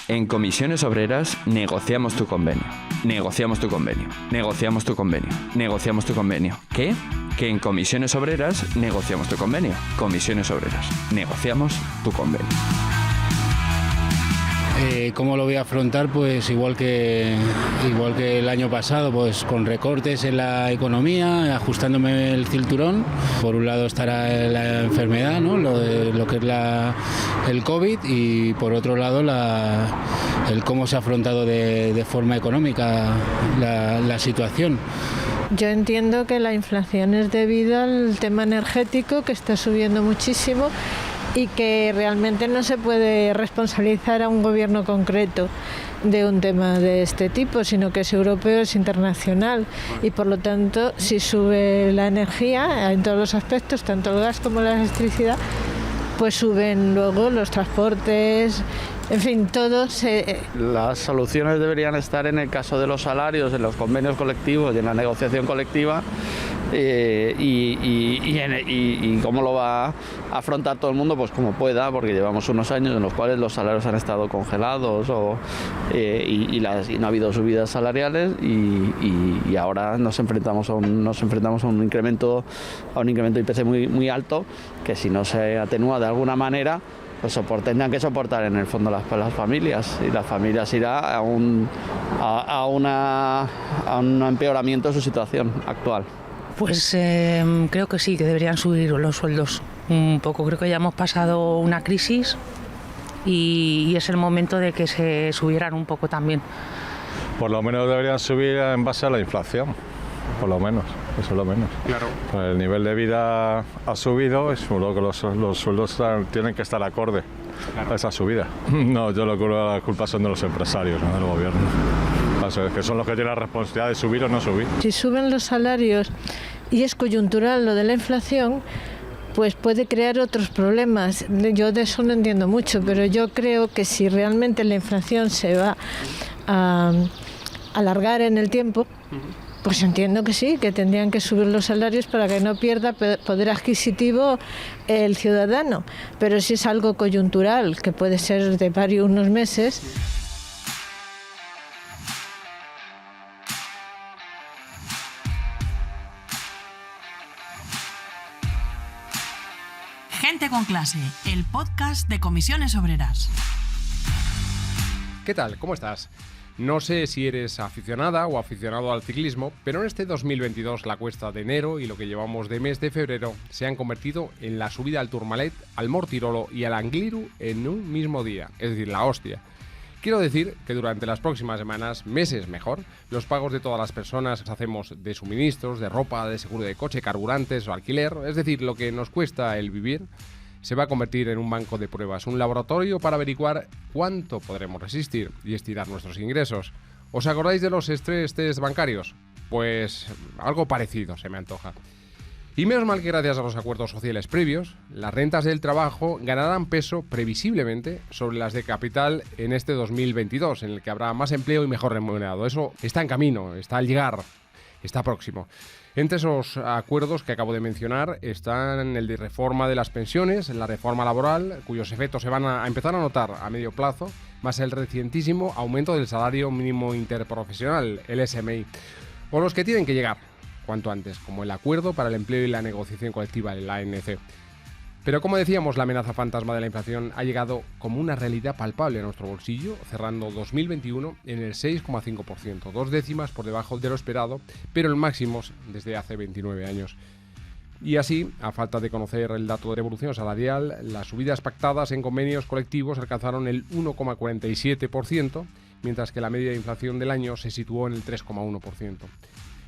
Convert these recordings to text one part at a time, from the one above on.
En Comisiones Obreras negociamos tu convenio. Negociamos tu convenio. Negociamos tu convenio. Negociamos tu convenio. ¿Qué? Que en Comisiones Obreras negociamos tu convenio. Comisiones Obreras. Negociamos tu convenio. ¿Cómo lo voy a afrontar? Pues igual que el año pasado, pues con recortes en la economía, ajustándome el cinturón. Por un lado estará la enfermedad, ¿no? lo que es el COVID, y por otro lado el cómo se ha afrontado de forma económica la situación. Yo entiendo que la inflación es debido al tema energético, que está subiendo muchísimo, y que realmente no se puede responsabilizar a un gobierno concreto de un tema de este tipo, sino que es europeo, es internacional, y por lo tanto, si sube la energía en todos los aspectos, tanto el gas como la electricidad, pues suben luego los transportes, en fin, todo se... Las soluciones deberían estar en el caso de los salarios, en los convenios colectivos y en la negociación colectiva, y cómo lo va a afrontar todo el mundo, pues como pueda, porque llevamos unos años en los cuales los salarios han estado congelados y no ha habido subidas salariales, y ahora nos enfrentamos a un incremento IPC muy alto, que si no se atenúa de alguna manera, pues tendrán que soportar en el fondo las familias, y las familias irá a un empeoramiento de su situación actual. Pues creo que sí, que deberían subir los sueldos un poco. Creo que ya hemos pasado una crisis y es el momento de que se subieran un poco también. Por lo menos deberían subir en base a la inflación, por lo menos, eso es lo menos. Claro. Pues el nivel de vida ha subido, y seguro que los sueldos tienen que estar acorde a esa subida. No, yo lo creo que las culpas son de los empresarios, no del gobierno. Es que son los que tienen la responsabilidad de subir o no subir. Si suben los salarios y es coyuntural lo de la inflación, pues puede crear otros problemas. Yo de eso no entiendo mucho, pero yo creo que si realmente la inflación se va a alargar en el tiempo, pues entiendo que sí, que tendrían que subir los salarios para que no pierda poder adquisitivo el ciudadano. Pero si es algo coyuntural, que puede ser de unos meses... Gente con clase, el podcast de Comisiones Obreras. ¿Qué tal? ¿Cómo estás? No sé si eres aficionada o aficionado al ciclismo, pero en este 2022 la cuesta de enero y lo que llevamos de mes de febrero se han convertido en la subida al Tourmalet, al Mortirolo y al Angliru en un mismo día, es decir, la hostia. Quiero decir que durante las próximas semanas, meses mejor, los pagos de todas las personas hacemos de suministros, de ropa, de seguro de coche, carburantes o alquiler, es decir, lo que nos cuesta el vivir, se va a convertir en un banco de pruebas, un laboratorio para averiguar cuánto podremos resistir y estirar nuestros ingresos. ¿Os acordáis de los estrés test bancarios? Pues algo parecido se me antoja. Y menos mal que gracias a los acuerdos sociales previos, las rentas del trabajo ganarán peso previsiblemente sobre las de capital en este 2022, en el que habrá más empleo y mejor remunerado. Eso está en camino, está al llegar, está próximo. Entre esos acuerdos que acabo de mencionar están el de reforma de las pensiones, la reforma laboral, cuyos efectos se van a empezar a notar a medio plazo, más el recientísimo aumento del salario mínimo interprofesional, el SMI, o los que tienen que llegar cuanto antes, como el acuerdo para el empleo y la negociación colectiva, el ANC. Pero como decíamos, la amenaza fantasma de la inflación ha llegado como una realidad palpable a nuestro bolsillo, cerrando 2021 en el 6,5%, 2 décimas por debajo de lo esperado, pero el máximo desde hace 29 años. Y así, a falta de conocer el dato de evolución salarial, las subidas pactadas en convenios colectivos alcanzaron el 1,47%, mientras que la media de inflación del año se situó en el 3,1%.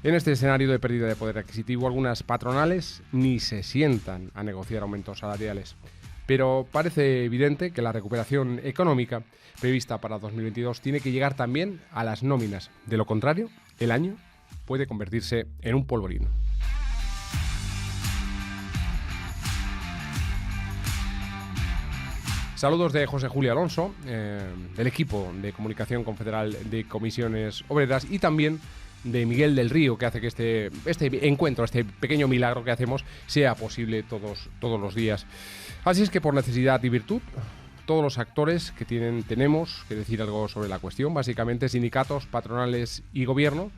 En este escenario de pérdida de poder adquisitivo, algunas patronales ni se sientan a negociar aumentos salariales. Pero parece evidente que la recuperación económica prevista para 2022 tiene que llegar también a las nóminas. De lo contrario, el año puede convertirse en un polvorín. Saludos de José Julio Alonso, del equipo de comunicación confederal de Comisiones Obreras, y también de Miguel del Río, que hace que este encuentro, este pequeño milagro que hacemos, sea posible todos los días. Así es que por necesidad y virtud, todos los actores que tenemos que decir algo sobre la cuestión, básicamente sindicatos, patronales y gobierno,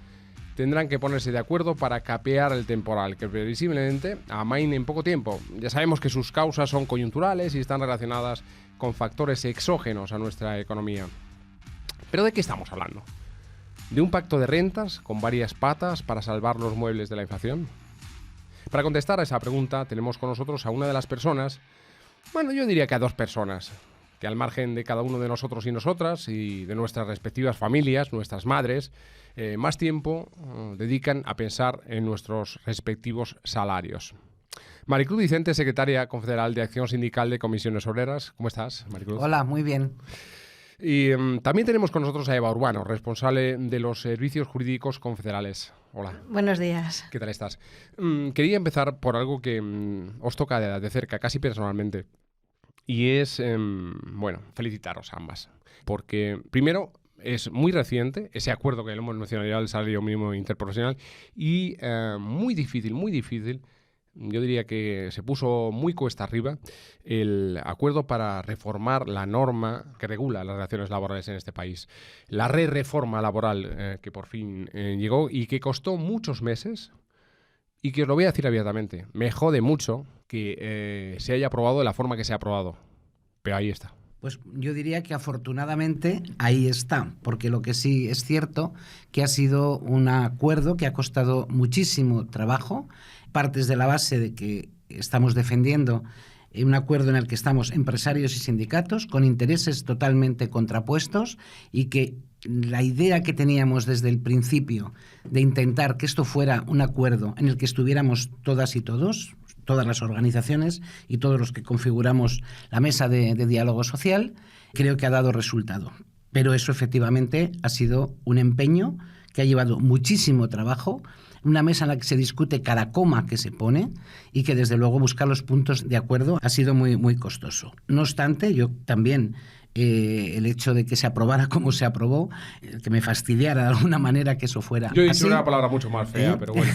tendrán que ponerse de acuerdo para capear el temporal, que previsiblemente amaine en poco tiempo. Ya sabemos que sus causas son coyunturales y están relacionadas con factores exógenos a nuestra economía. ¿Pero de qué estamos hablando? ¿De un pacto de rentas con varias patas para salvar los muebles de la inflación? Para contestar a esa pregunta tenemos con nosotros a una de las personas, bueno, yo diría que a dos personas, que al margen de cada uno de nosotros y nosotras y de nuestras respectivas familias, nuestras madres, más tiempo dedican a pensar en nuestros respectivos salarios. Maricruz Vicente, secretaria confederal de Acción Sindical de Comisiones Obreras. ¿Cómo estás, Maricruz? Hola, muy bien. Y también tenemos con nosotros a Eva Urbano, responsable de los servicios jurídicos confederales. Hola. Buenos días. ¿Qué tal estás? Quería empezar por algo que os toca de cerca, casi personalmente. Y es, felicitaros a ambas. Porque, primero, es muy reciente ese acuerdo que lo hemos mencionado ya, el salario mínimo interprofesional, y muy difícil, yo diría que se puso muy cuesta arriba el acuerdo para reformar la norma que regula las relaciones laborales en este país. La reforma laboral que por fin llegó y que costó muchos meses, y que os lo voy a decir abiertamente, me jode mucho que se haya aprobado de la forma que se ha aprobado. Pero ahí está. Pues yo diría que afortunadamente ahí está, porque lo que sí es cierto que ha sido un acuerdo que ha costado muchísimo trabajo. Partes de la base de que estamos defendiendo un acuerdo en el que estamos empresarios y sindicatos con intereses totalmente contrapuestos, y que la idea que teníamos desde el principio de intentar que esto fuera un acuerdo en el que estuviéramos todas y todos, todas las organizaciones y todos los que configuramos la mesa de diálogo social, creo que ha dado resultado. Pero eso efectivamente ha sido un empeño que ha llevado muchísimo trabajo, una mesa en la que se discute cada coma que se pone y que desde luego buscar los puntos de acuerdo ha sido muy, muy costoso. No obstante, yo también el hecho de que se aprobara como se aprobó, que me fastidiara de alguna manera que eso fuera así. Yo he dicho una palabra mucho más fea, pero bueno.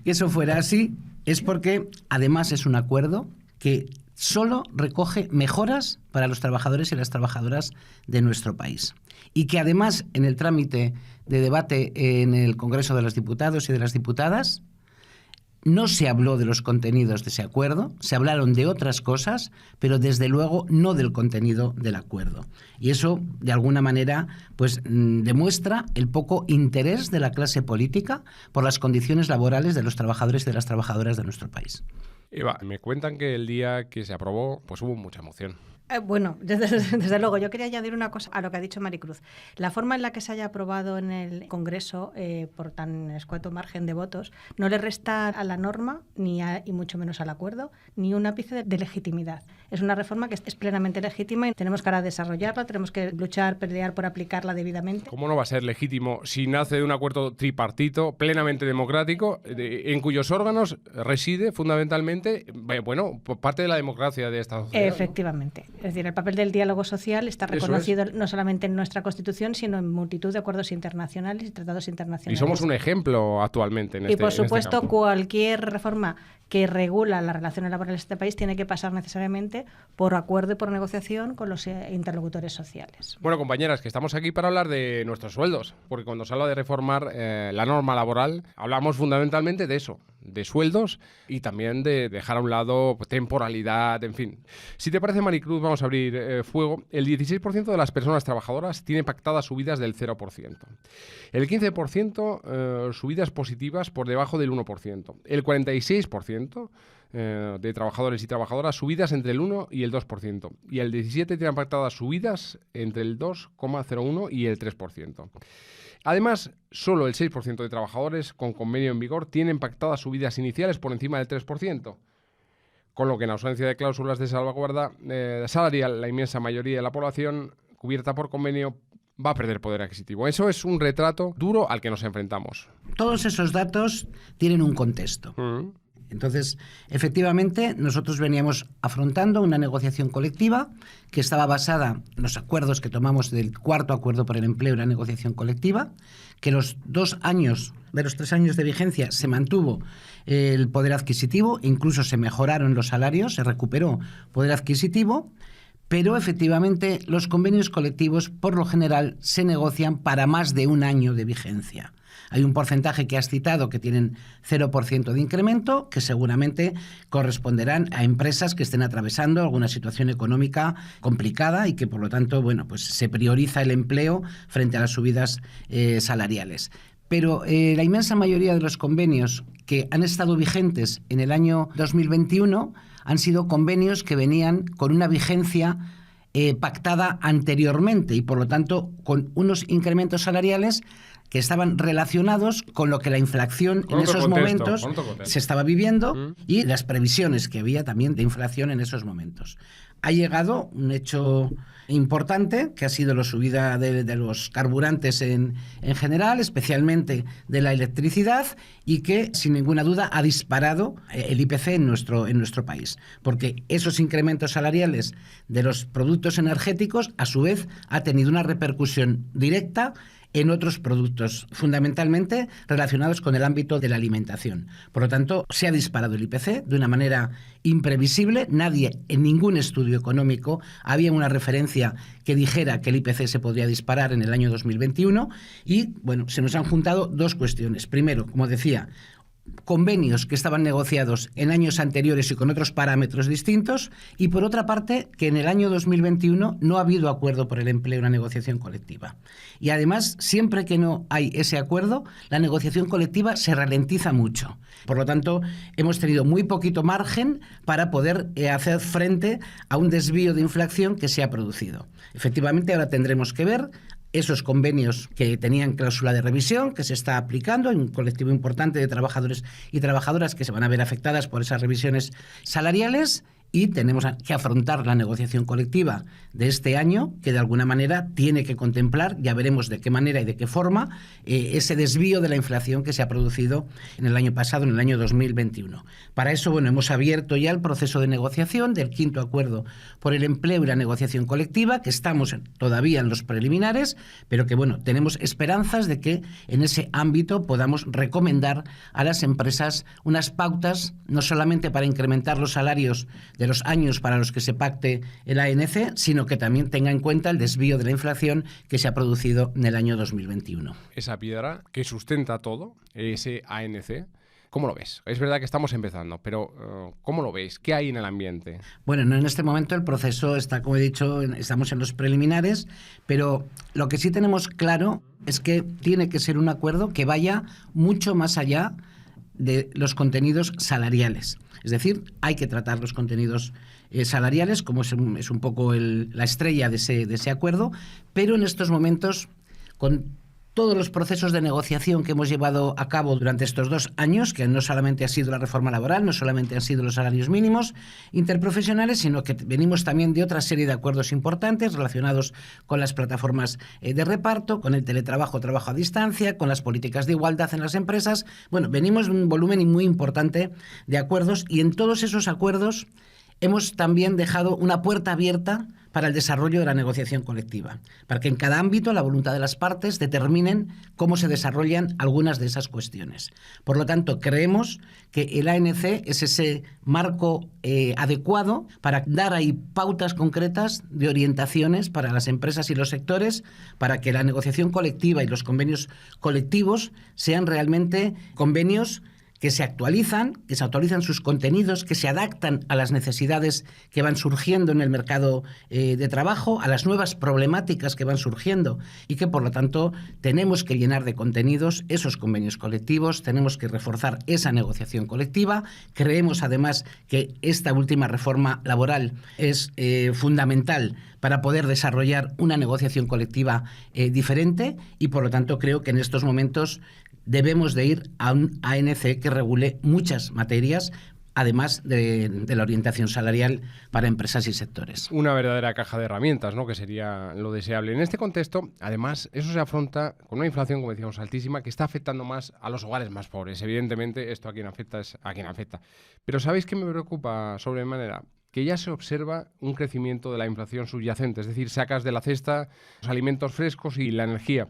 Que eso fuera así es porque además es un acuerdo que solo recoge mejoras para los trabajadores y las trabajadoras de nuestro país. Y que además en el trámite de debate en el Congreso de los Diputados y de las Diputadas no se habló de los contenidos de ese acuerdo, se hablaron de otras cosas, pero desde luego no del contenido del acuerdo. Y eso, de alguna manera, pues demuestra el poco interés de la clase política por las condiciones laborales de los trabajadores y de las trabajadoras de nuestro país. Eva, me cuentan que el día que se aprobó, pues hubo mucha emoción. Bueno, desde luego, yo quería añadir una cosa a lo que ha dicho Maricruz. La forma en la que se haya aprobado en el Congreso, por tan escueto margen de votos, no le resta a la norma, y mucho menos al acuerdo, ni un ápice de legitimidad. Es una reforma que es plenamente legítima y tenemos que ahora desarrollarla, tenemos que luchar, pelear por aplicarla debidamente. ¿Cómo no va a ser legítimo si nace de un acuerdo tripartito, plenamente democrático, en cuyos órganos reside fundamentalmente, parte de la democracia de esta sociedad? Efectivamente. ¿No? Es decir, el papel del diálogo social está reconocido no solamente en nuestra Constitución, sino en multitud de acuerdos internacionales y tratados internacionales. Y somos un ejemplo actualmente en Y por supuesto, este campo. Cualquier reforma que regula las relaciones laborales de este país tiene que pasar necesariamente por acuerdo y por negociación con los interlocutores sociales. Bueno, compañeras, que estamos aquí para hablar de nuestros sueldos, porque cuando se habla de reformar la norma laboral, hablamos fundamentalmente de eso, de sueldos y también de dejar a un lado temporalidad, en fin. Si te parece, Maricruz, vamos a abrir fuego. El 16% de las personas trabajadoras tiene pactadas subidas del 0%. El 15% subidas positivas por debajo del 1%. El 46% de trabajadores y trabajadoras subidas entre el 1 y el 2%. Y el 17% tienen pactadas subidas entre el 2,01 y el 3%. Además, solo el 6% de trabajadores con convenio en vigor tienen pactadas subidas iniciales por encima del 3%, con lo que en ausencia de cláusulas de salvaguarda salarial, la inmensa mayoría de la población cubierta por convenio va a perder poder adquisitivo. Eso es un retrato duro al que nos enfrentamos. Todos esos datos tienen un contexto. Entonces, efectivamente, nosotros veníamos afrontando una negociación colectiva que estaba basada en los acuerdos que tomamos del cuarto acuerdo por el empleo y la negociación colectiva, que los 2 años de los 3 años de vigencia se mantuvo el poder adquisitivo, incluso se mejoraron los salarios, se recuperó poder adquisitivo, Pero efectivamente los convenios colectivos por lo general se negocian para más de un año de vigencia. Hay un porcentaje que has citado que tienen 0% de incremento, que seguramente corresponderán a empresas que estén atravesando alguna situación económica complicada y que, por lo tanto, bueno, pues se prioriza el empleo frente a las subidas salariales. Pero la inmensa mayoría de los convenios que han estado vigentes en el año 2021 han sido convenios que venían con una vigencia pactada anteriormente y, por lo tanto, con unos incrementos salariales que estaban relacionados con lo que la inflación en esos momentos se estaba viviendo y las previsiones que había también de inflación en esos momentos. Ha llegado un hecho importante, que ha sido la subida de los carburantes en general, especialmente de la electricidad, y que, sin ninguna duda, ha disparado el IPC en nuestro país. Porque esos incrementos salariales de los productos energéticos, a su vez, ha tenido una repercusión directa en otros productos, fundamentalmente relacionados con el ámbito de la alimentación. Por lo tanto, se ha disparado el IPC de una manera imprevisible. Nadie, en ningún estudio económico, había una referencia que dijera que el IPC se podría disparar en el año 2021 y, bueno, se nos han juntado dos cuestiones. Primero, como decía, convenios que estaban negociados en años anteriores y con otros parámetros distintos, y por otra parte que en el año 2021 no ha habido acuerdo por el empleo en la negociación colectiva. Y además, siempre que no hay ese acuerdo, la negociación colectiva se ralentiza mucho. Por lo tanto, hemos tenido muy poquito margen para poder hacer frente a un desvío de inflación que se ha producido. Efectivamente, ahora tendremos que ver esos convenios que tenían cláusula de revisión, que se está aplicando en un colectivo importante de trabajadores y trabajadoras que se van a ver afectadas por esas revisiones salariales, y tenemos que afrontar la negociación colectiva de este año, que de alguna manera tiene que contemplar, ya veremos de qué manera y de qué forma, ese desvío de la inflación que se ha producido en el año pasado, en el año 2021. Para eso, bueno, hemos abierto ya el proceso de negociación del 5º Acuerdo por el Empleo y la Negociación Colectiva, que estamos todavía en los preliminares, pero que, bueno, tenemos esperanzas de que en ese ámbito podamos recomendar a las empresas unas pautas, no solamente para incrementar los salarios de los años para los que se pacte el ANC, sino que también tenga en cuenta el desvío de la inflación que se ha producido en el año 2021. Esa piedra que sustenta todo, ese ANC, ¿cómo lo ves? Es verdad que estamos empezando, pero ¿cómo lo ves? ¿Qué hay en el ambiente? Bueno, en este momento el proceso está, como he dicho, estamos en los preliminares, pero lo que sí tenemos claro es que tiene que ser un acuerdo que vaya mucho más allá de los contenidos salariales. Es decir, hay que tratar los contenidos salariales, como es un poco la estrella de ese acuerdo, pero en estos momentos, con todos los procesos de negociación que hemos llevado a cabo durante estos 2 años, que no solamente ha sido la reforma laboral, no solamente han sido los salarios mínimos interprofesionales, sino que venimos también de otra serie de acuerdos importantes relacionados con las plataformas de reparto, con el teletrabajo, trabajo a distancia, con las políticas de igualdad en las empresas. Bueno, venimos de un volumen muy importante de acuerdos, y en todos esos acuerdos hemos también dejado una puerta abierta para el desarrollo de la negociación colectiva, para que en cada ámbito la voluntad de las partes determinen cómo se desarrollan algunas de esas cuestiones. Por lo tanto, creemos que el ANC es ese marco adecuado para dar ahí pautas concretas de orientaciones para las empresas y los sectores, para que la negociación colectiva y los convenios colectivos sean realmente convenios que se actualizan sus contenidos, que se adaptan a las necesidades que van surgiendo en el mercado de trabajo, a las nuevas problemáticas que van surgiendo, y que, por lo tanto, tenemos que llenar de contenidos esos convenios colectivos, tenemos que reforzar esa negociación colectiva. Creemos, además, que esta última reforma laboral es fundamental para poder desarrollar una negociación colectiva diferente, y, por lo tanto, creo que en estos momentos debemos de ir a un ANC que regule muchas materias, además de la orientación salarial para empresas y sectores. Una verdadera caja de herramientas, ¿no?, que sería lo deseable. En este contexto, además, eso se afronta con una inflación, como decíamos, altísima, que está afectando más a los hogares más pobres. Evidentemente, esto a quien afecta es a quien afecta. Pero ¿sabéis qué me preocupa sobremanera? Que ya se observa un crecimiento de la inflación subyacente, es decir, sacas de la cesta los alimentos frescos y la energía.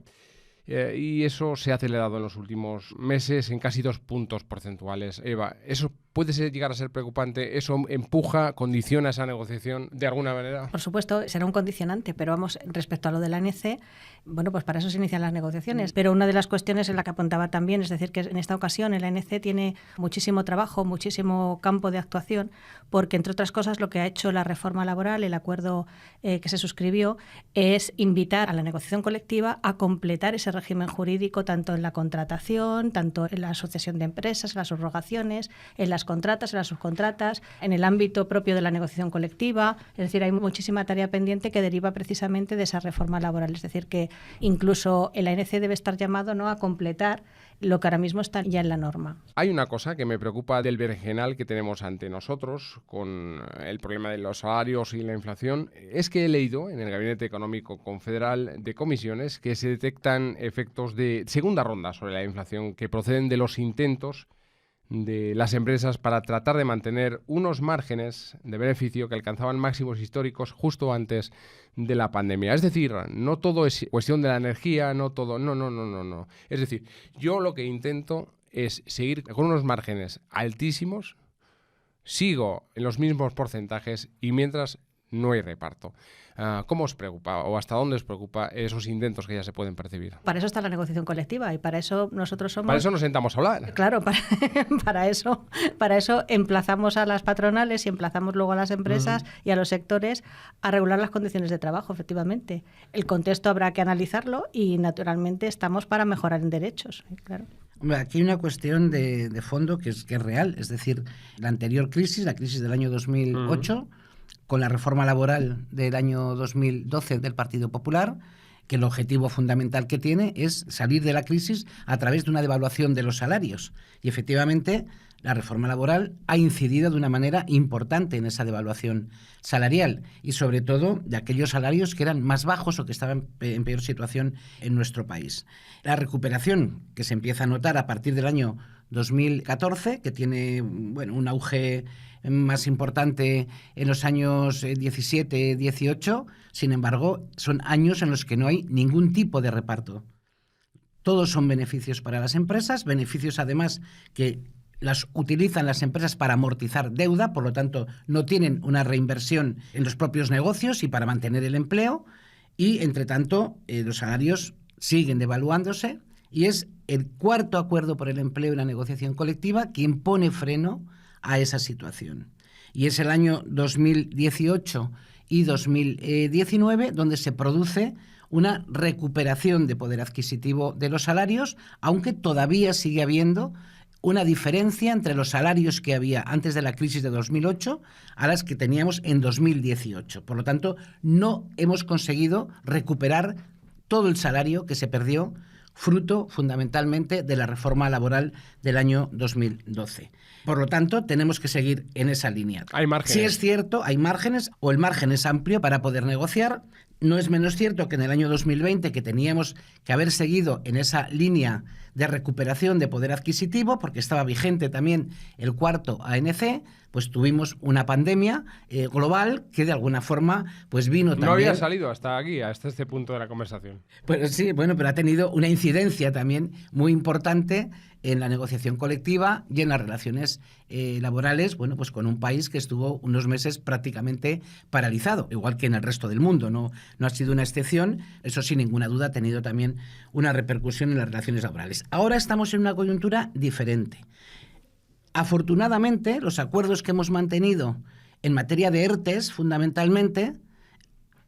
Y eso se ha acelerado en los últimos meses en casi 2 puntos porcentuales. Eva, ¿eso ¿Puede llegar a ser preocupante? ¿Eso empuja, condiciona esa negociación de alguna manera? Por supuesto, será un condicionante, pero vamos, respecto a lo de la ANC, bueno, pues para eso se inician las negociaciones. Pero una de las cuestiones en la que apuntaba también, es decir, que en esta ocasión el ANC tiene muchísimo trabajo, muchísimo campo de actuación, porque entre otras cosas lo que ha hecho la reforma laboral, el acuerdo que se suscribió, es invitar a la negociación colectiva a completar ese régimen jurídico tanto en la contratación, tanto en la asociación de empresas, en las subrogaciones, en las contratas, en las subcontratas, en el ámbito propio de la negociación colectiva. Es decir, hay muchísima tarea pendiente que deriva precisamente de esa reforma laboral. Es decir, que incluso el ANC debe estar llamado, ¿no?, a completar lo que ahora mismo está ya en la norma. Hay una cosa que me preocupa del berenjenal que tenemos ante nosotros con el problema de los salarios y la inflación. Es que he leído en el Gabinete Económico Confederal de Comisiones que se detectan efectos de segunda ronda sobre la inflación que proceden de los intentos de las empresas para tratar de mantener unos márgenes de beneficio que alcanzaban máximos históricos justo antes de la pandemia. Es decir, no todo es cuestión de la energía, no todo, no. Es decir, yo lo que intento es seguir con unos márgenes altísimos, sigo en los mismos porcentajes y mientras no hay reparto. ¿Cómo os preocupa o hasta dónde os preocupa esos intentos que ya se pueden percibir? Para eso está la negociación colectiva y para eso nosotros somos... Para eso nos sentamos a hablar. Claro, para eso emplazamos a las patronales y emplazamos luego a las empresas y a los sectores a regular las condiciones de trabajo, efectivamente. El contexto habrá que analizarlo y naturalmente estamos para mejorar en derechos, claro. Hombre, aquí hay una cuestión de fondo que es real. Es decir, la anterior crisis, la crisis del año 2008... con la reforma laboral del año 2012 del Partido Popular, que el objetivo fundamental que tiene es salir de la crisis a través de una devaluación de los salarios. Y efectivamente, la reforma laboral ha incidido de una manera importante en esa devaluación salarial y sobre todo de aquellos salarios que eran más bajos o que estaban en peor situación en nuestro país. La recuperación que se empieza a notar a partir del año 2014, que tiene un auge más importante en los años 17, 18, sin embargo, son años en los que no hay ningún tipo de reparto. Todos son beneficios para las empresas, beneficios además que las utilizan las empresas para amortizar deuda, por lo tanto no tienen una reinversión en los propios negocios y para mantener el empleo, y entre tanto los salarios siguen devaluándose y es el cuarto acuerdo por el empleo y la negociación colectiva quien pone freno a esa situación. Y es el año 2018 y 2019 donde se produce una recuperación de poder adquisitivo de los salarios, aunque todavía sigue habiendo una diferencia entre los salarios que había antes de la crisis de 2008 a las que teníamos en 2018. Por lo tanto, no hemos conseguido recuperar todo el salario que se perdió, fruto fundamentalmente de la reforma laboral del año 2012. Por lo tanto, tenemos que seguir en esa línea. Hay márgenes. Sí es cierto, hay márgenes, o el margen es amplio para poder negociar. No es menos cierto que en el año 2020, que teníamos que haber seguido en esa línea de recuperación de poder adquisitivo, porque estaba vigente también el cuarto ANC, pues tuvimos una pandemia global que de alguna forma pues vino también... No había salido hasta aquí, hasta este punto de la conversación. Pues sí, pero ha tenido una incidencia también muy importante en la negociación colectiva y en las relaciones laborales, pues con un país que estuvo unos meses prácticamente paralizado, igual que en el resto del mundo. No ha sido una excepción, eso sin ninguna duda ha tenido también una repercusión en las relaciones laborales. Ahora estamos en una coyuntura diferente. Afortunadamente, los acuerdos que hemos mantenido en materia de ERTEs, fundamentalmente,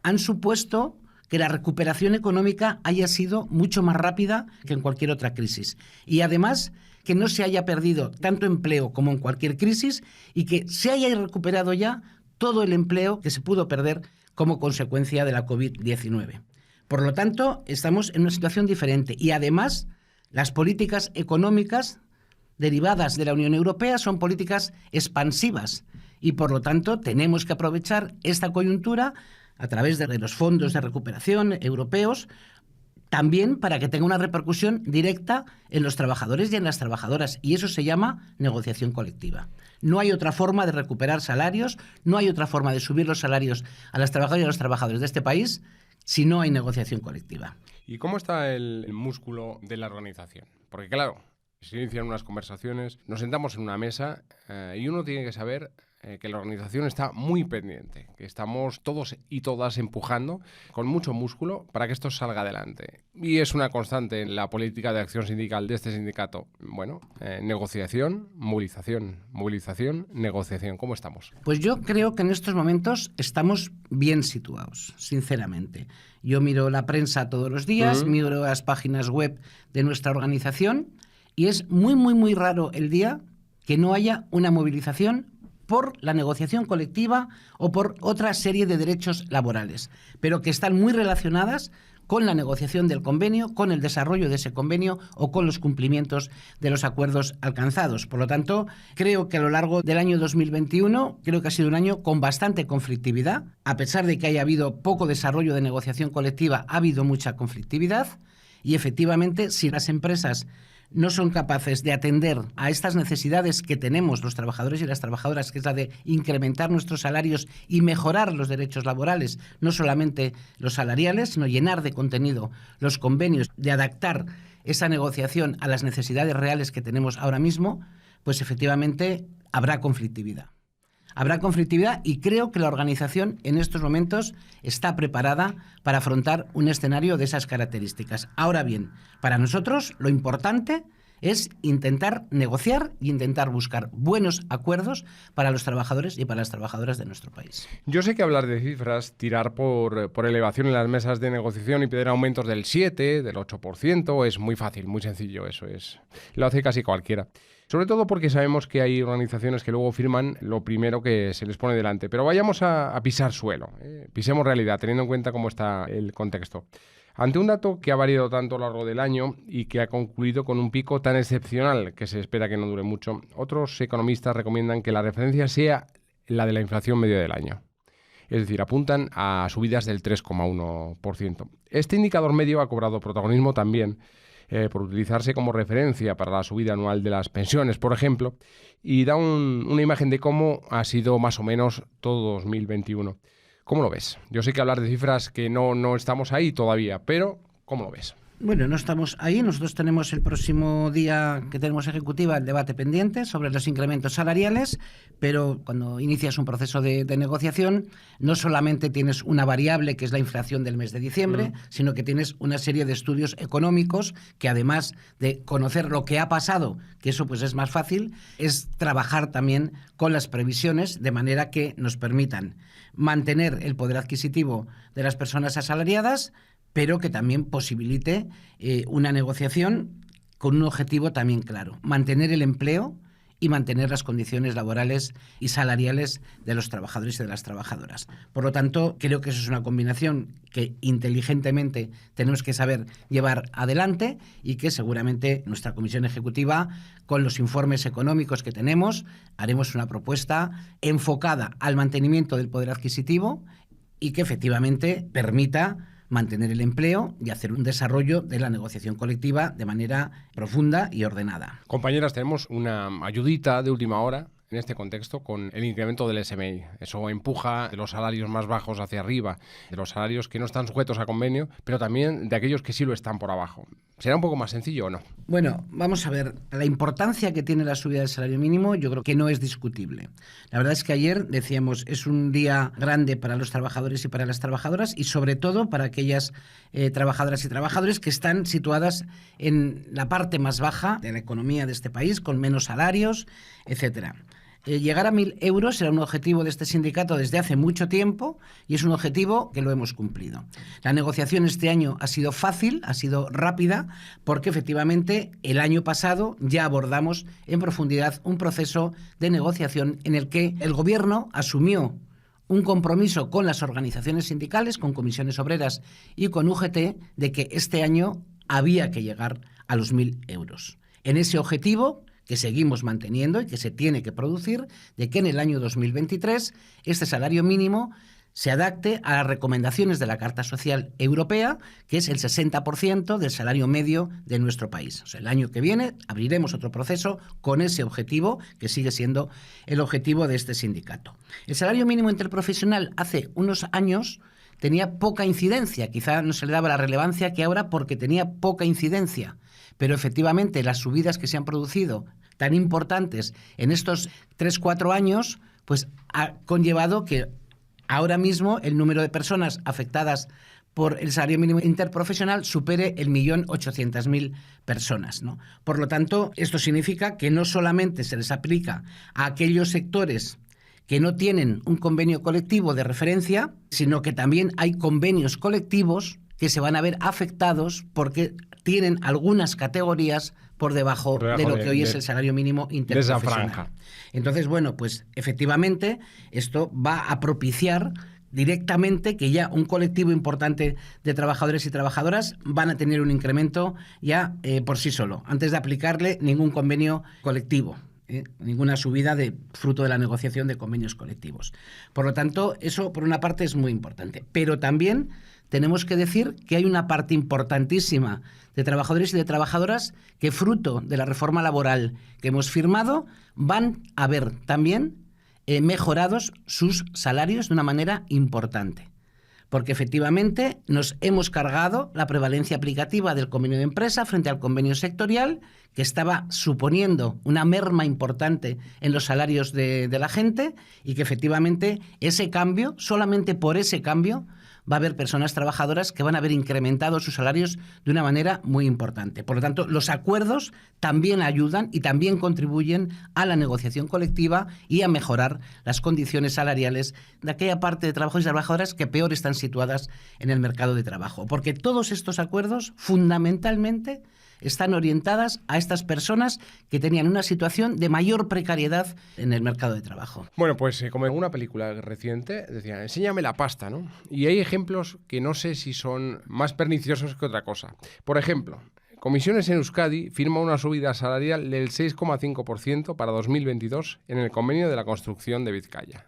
han supuesto que la recuperación económica haya sido mucho más rápida que en cualquier otra crisis. Y además, que no se haya perdido tanto empleo como en cualquier crisis y que se haya recuperado ya todo el empleo que se pudo perder como consecuencia de la COVID-19. Por lo tanto, estamos en una situación diferente y además las políticas económicas derivadas de la Unión Europea son políticas expansivas y por lo tanto tenemos que aprovechar esta coyuntura a través de los fondos de recuperación europeos también para que tenga una repercusión directa en los trabajadores y en las trabajadoras y eso se llama negociación colectiva. No hay otra forma de recuperar salarios, no hay otra forma de subir los salarios a las trabajadoras y a los trabajadores de este país si no hay negociación colectiva. ¿Y cómo está el músculo de la organización? Porque claro, Se inician unas conversaciones, nos sentamos en una mesa y uno tiene que saber que la organización está muy pendiente, que estamos todos y todas empujando con mucho músculo para que esto salga adelante. Y es una constante en la política de acción sindical de este sindicato. Bueno, negociación, movilización, negociación. ¿Cómo estamos? Pues yo creo que en estos momentos estamos bien situados, sinceramente. Yo miro la prensa todos los días, miro las páginas web de nuestra organización y es muy raro el día que no haya una movilización por la negociación colectiva o por otra serie de derechos laborales, pero que están muy relacionadas con la negociación del convenio, con el desarrollo de ese convenio o con los cumplimientos de los acuerdos alcanzados. Por lo tanto, creo que a lo largo del año 2021, creo que ha sido un año con bastante conflictividad. A pesar de que haya habido poco desarrollo de negociación colectiva, ha habido mucha conflictividad y efectivamente, si las empresas no son capaces de atender a estas necesidades que tenemos los trabajadores y las trabajadoras, que es la de incrementar nuestros salarios y mejorar los derechos laborales, no solamente los salariales, sino llenar de contenido los convenios, de adaptar esa negociación a las necesidades reales que tenemos ahora mismo, pues efectivamente habrá conflictividad. Habrá conflictividad y creo que la organización en estos momentos está preparada para afrontar un escenario de esas características. Ahora bien, para nosotros lo importante es intentar negociar e intentar buscar buenos acuerdos para los trabajadores y para las trabajadoras de nuestro país. Yo sé que hablar de cifras, tirar por elevación en las mesas de negociación y pedir aumentos del 7, del 8%, es muy fácil, muy sencillo, eso es. Lo hace casi cualquiera. Sobre todo porque sabemos que hay organizaciones que luego firman lo primero que se les pone delante. Pero vayamos a pisar suelo, pisemos realidad, teniendo en cuenta cómo está el contexto. Ante un dato que ha variado tanto a lo largo del año y que ha concluido con un pico tan excepcional que se espera que no dure mucho, otros economistas recomiendan que la referencia sea la de la inflación media del año. Es decir, apuntan a subidas del 3,1%. Este indicador medio ha cobrado protagonismo también por utilizarse como referencia para la subida anual de las pensiones, por ejemplo, y da una imagen de cómo ha sido más o menos todo 2021. ¿Cómo lo ves? Yo sé que hablar de cifras que no estamos ahí todavía, pero ¿cómo lo ves? Bueno, no estamos ahí. Nosotros tenemos el próximo día que tenemos ejecutiva el debate pendiente sobre los incrementos salariales, pero cuando inicias un proceso de negociación no solamente tienes una variable que es la inflación del mes de diciembre, sino que tienes una serie de estudios económicos que además de conocer lo que ha pasado, que eso pues es más fácil, es trabajar también con las previsiones de manera que nos permitan mantener el poder adquisitivo de las personas asalariadas, pero que también posibilite una negociación con un objetivo también claro: mantener el empleo y mantener las condiciones laborales y salariales de los trabajadores y de las trabajadoras. Por lo tanto, creo que eso es una combinación que inteligentemente tenemos que saber llevar adelante y que seguramente nuestra comisión ejecutiva, con los informes económicos que tenemos, haremos una propuesta enfocada al mantenimiento del poder adquisitivo y que efectivamente permita mantener el empleo y hacer un desarrollo de la negociación colectiva de manera profunda y ordenada. Compañeras, tenemos una ayudita de última hora en este contexto con el incremento del SMI. Eso empuja de los salarios más bajos hacia arriba, de los salarios que no están sujetos a convenio, pero también de aquellos que sí lo están por abajo. ¿Será un poco más sencillo o no? Bueno, vamos a ver. La importancia que tiene la subida del salario mínimo yo creo que no es discutible. La verdad es que ayer decíamos, es un día grande para los trabajadores y para las trabajadoras y sobre todo para aquellas trabajadoras y trabajadores que están situadas en la parte más baja de la economía de este país, con menos salarios, etcétera. Llegar a 1.000 euros era un objetivo de este sindicato desde hace mucho tiempo y es un objetivo que lo hemos cumplido. La negociación este año ha sido fácil, ha sido rápida, porque efectivamente el año pasado ya abordamos en profundidad un proceso de negociación en el que el Gobierno asumió un compromiso con las organizaciones sindicales, con comisiones obreras y con UGT, de que este año había que llegar a los 1.000 euros. En ese objetivo que seguimos manteniendo y que se tiene que producir, de que en el año 2023 este salario mínimo se adapte a las recomendaciones de la Carta Social Europea, que es el 60% del salario medio de nuestro país. O sea, el año que viene abriremos otro proceso con ese objetivo, que sigue siendo el objetivo de este sindicato. El salario mínimo interprofesional hace unos años tenía poca incidencia, quizá no se le daba la relevancia que ahora porque tenía poca incidencia, pero efectivamente las subidas que se han producido tan importantes en estos 3-4 años, pues ha conllevado que ahora mismo el número de personas afectadas por el salario mínimo interprofesional supere el 1.800.000 personas, ¿no? Por lo tanto, esto significa que no solamente se les aplica a aquellos sectores que no tienen un convenio colectivo de referencia, sino que también hay convenios colectivos que se van a ver afectados porque tienen algunas categorías por debajo de lo que hoy es el salario mínimo interprofesional. De esa franja. Entonces, bueno, pues efectivamente esto va a propiciar directamente que ya un colectivo importante de trabajadores y trabajadoras van a tener un incremento ya por sí solo, antes de aplicarle ningún convenio colectivo. Ninguna subida de fruto de la negociación de convenios colectivos. Por lo tanto, eso por una parte es muy importante. Pero también tenemos que decir que hay una parte importantísima de trabajadores y de trabajadoras que fruto de la reforma laboral que hemos firmado van a ver también mejorados sus salarios de una manera importante. Porque efectivamente nos hemos cargado la prevalencia aplicativa del convenio de empresa frente al convenio sectorial, que estaba suponiendo una merma importante en los salarios de la gente, y que efectivamente ese cambio, solamente por ese cambio, va a haber personas trabajadoras que van a haber incrementado sus salarios de una manera muy importante. Por lo tanto, los acuerdos también ayudan y también contribuyen a la negociación colectiva y a mejorar las condiciones salariales de aquella parte de trabajadores y trabajadoras que peor están situadas en el mercado de trabajo. Porque todos estos acuerdos, fundamentalmente, están orientadas a estas personas que tenían una situación de mayor precariedad en el mercado de trabajo. Bueno, pues como en una película reciente decían, enséñame la pasta, ¿no? Y hay ejemplos que no sé si son más perniciosos que otra cosa. Por ejemplo, Comisiones en Euskadi firma una subida salarial del 6,5% para 2022 en el convenio de la construcción de Vizcaya.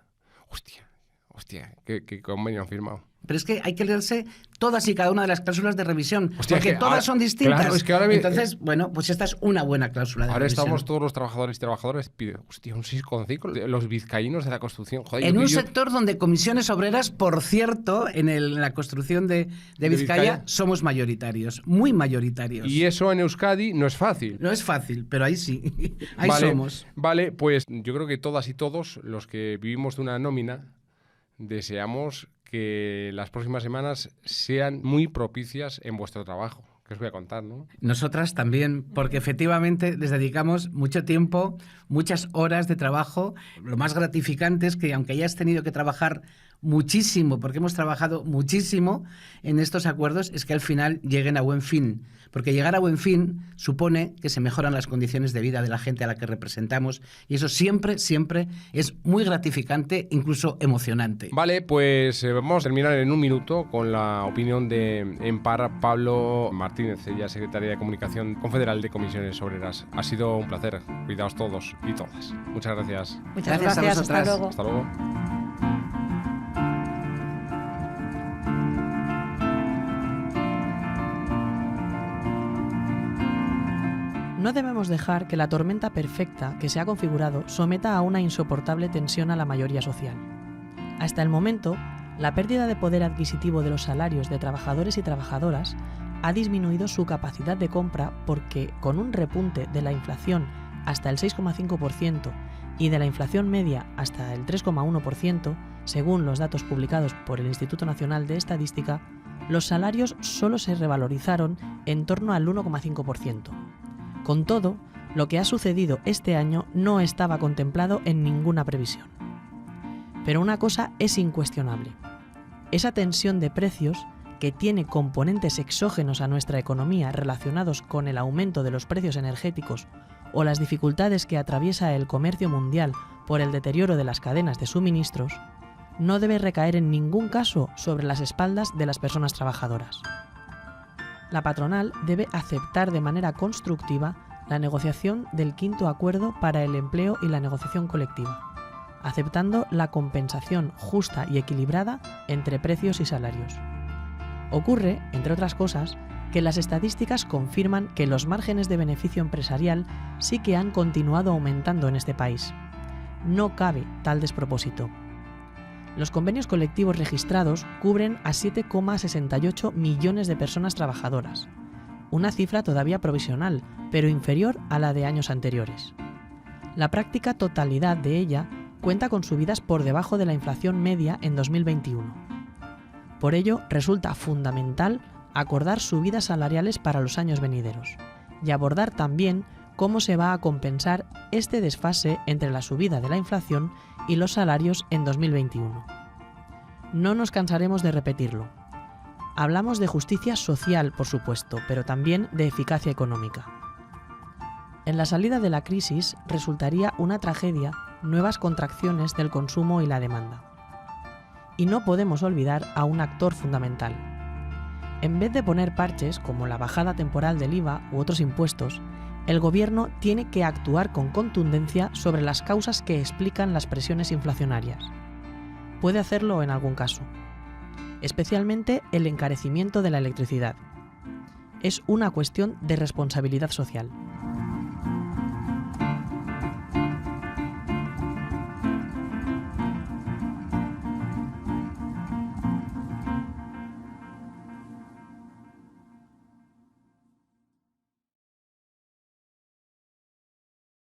Hostia, ¿qué convenio han firmado? Pero es que hay que leerse todas y cada una de las cláusulas de revisión, porque todas son distintas. Claro, es que ahora entonces, bueno, pues esta es una buena cláusula de revisión. Ahora estamos todos los trabajadores y trabajadoras, hostia, un 6,5, los vizcaínos de la construcción. Joder, en un sector donde Comisiones Obreras, por cierto, en la construcción de Vizcaya, somos mayoritarios, muy mayoritarios. Y eso en Euskadi no es fácil. No es fácil, pero ahí sí, ahí vale, somos. Vale, pues yo creo que todas y todos los que vivimos de una nómina deseamos que las próximas semanas sean muy propicias en vuestro trabajo, que os voy a contar, ¿no? Nosotras también, porque efectivamente les dedicamos mucho tiempo, muchas horas de trabajo. Lo más gratificante es que aunque hayas tenido que trabajar muchísimo, porque hemos trabajado muchísimo en estos acuerdos, es que al final lleguen a buen fin. Porque llegar a buen fin supone que se mejoran las condiciones de vida de la gente a la que representamos, y eso siempre es muy gratificante, incluso emocionante. Vale, pues vamos a terminar en un minuto con la opinión de Empar Pablo Martínez, ella secretaria de Comunicación confederal de Comisiones Obreras. Ha sido un placer. Cuidaos todos y todas. Muchas gracias. Muchas gracias. A vosotras. Hasta luego. Hasta luego. No debemos dejar que la tormenta perfecta que se ha configurado someta a una insoportable tensión a la mayoría social. Hasta el momento, la pérdida de poder adquisitivo de los salarios de trabajadores y trabajadoras ha disminuido su capacidad de compra porque, con un repunte de la inflación hasta el 6,5% y de la inflación media hasta el 3,1%, según los datos publicados por el Instituto Nacional de Estadística, los salarios solo se revalorizaron en torno al 1,5%. Con todo, lo que ha sucedido este año no estaba contemplado en ninguna previsión. Pero una cosa es incuestionable. Esa tensión de precios, que tiene componentes exógenos a nuestra economía relacionados con el aumento de los precios energéticos o las dificultades que atraviesa el comercio mundial por el deterioro de las cadenas de suministros, no debe recaer en ningún caso sobre las espaldas de las personas trabajadoras. La patronal debe aceptar de manera constructiva la negociación del quinto acuerdo para el empleo y la negociación colectiva, aceptando la compensación justa y equilibrada entre precios y salarios. Ocurre, entre otras cosas, que las estadísticas confirman que los márgenes de beneficio empresarial sí que han continuado aumentando en este país. No cabe tal despropósito. Los convenios colectivos registrados cubren a 7,68 millones de personas trabajadoras, una cifra todavía provisional, pero inferior a la de años anteriores. La práctica totalidad de ella cuenta con subidas por debajo de la inflación media en 2021. Por ello, resulta fundamental acordar subidas salariales para los años venideros y abordar también cómo se va a compensar este desfase entre la subida de la inflación y los salarios en 2021. No nos cansaremos de repetirlo. Hablamos de justicia social, por supuesto, pero también de eficacia económica. En la salida de la crisis resultaría una tragedia nuevas contracciones del consumo y la demanda. Y no podemos olvidar a un actor fundamental. En vez de poner parches como la bajada temporal del IVA u otros impuestos, el Gobierno tiene que actuar con contundencia sobre las causas que explican las presiones inflacionarias. Puede hacerlo en algún caso, especialmente el encarecimiento de la electricidad. Es una cuestión de responsabilidad social.